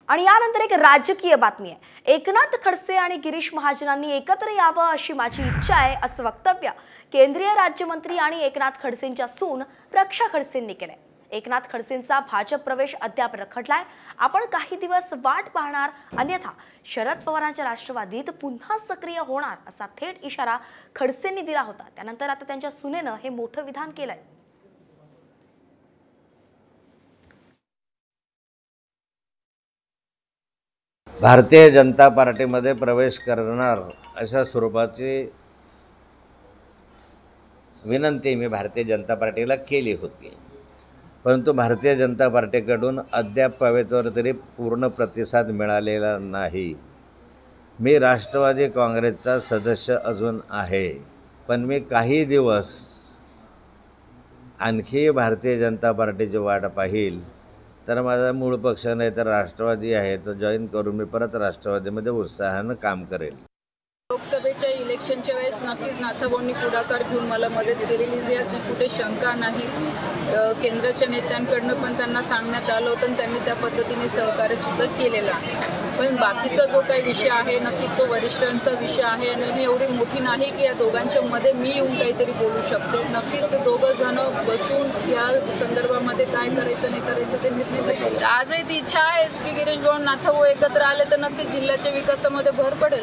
आणि यानंतर एक राजकीय बातमी आहे। एकनाथ खडसे आणि गिरीश महाजनांनी एकत्र यावं अशी माझी इच्छा आहे असं वक्तव्य केंद्रीय राज्यमंत्री आणि एकनाथ खडसेंच्या सून रक्षा खडसेंनी केलंय। एकनाथ खडसेंचा भाजप प्रवेश अद्याप रखडलाय। आपण काही दिवस वाट पाहणार, अन्यथा शरद पवारांच्या राष्ट्रवादीत पुन्हा सक्रिय होणार असा थेट इशारा खडसेंनी दिला होता। त्यानंतर आता त्यांच्या सुनेनं हे मोठं विधान केलंय। भारतीय जनता पार्टीमध्ये प्रवेश करणार अशा स्वरूपाची विनंती मी भारतीय जनता पार्टीला केली होती, परंतु भारतीय जनता पार्टीकडून अद्याप तरी पूर्ण प्रतिसाद मिळालेला नाही। मी राष्ट्रवादी काँग्रेसचा सदस्य अजून आहे, पण मी काही दिवस आणखी भारतीय जनता पार्टीची वाट पाहिल, तर माझा मूळ पक्ष नाही तर राष्ट्रवादी आहे तो जॉईन करून मी परत राष्ट्रवादीमध्ये उत्साहानं काम करेल। लोकसभेच्या इलेक्शनच्या वेळेस नक्कीच नाथाभाऊंनी पुढाकार घेऊन मला मदत केलेली याची कुठे शंका नाही। केंद्राच्या नेत्यांकडनं पण त्यांना सांगण्यात आलं होतं आणि त्यांनी त्या पद्धतीने सहकार्य सुद्धा केलेलं आहे। पण बाकीचा जो काही विषय आहे नक्कीच तो वरिष्ठांचा विषय आहे आणि ही एवढी मोठी नाही की या दोघांच्या मध्ये मी येऊन काहीतरी बोलू शकते। नक्कीच दोघं जण बसून या संदर्भामध्ये काय करायचं नाही करायचं ते निर्णय घेतील। आजही ती इच्छा आहेच की गिरीश भाऊ नाथाभाऊ एकत्र आले तर नक्कीच जिल्ह्याच्या विकासामध्ये भर पडेल।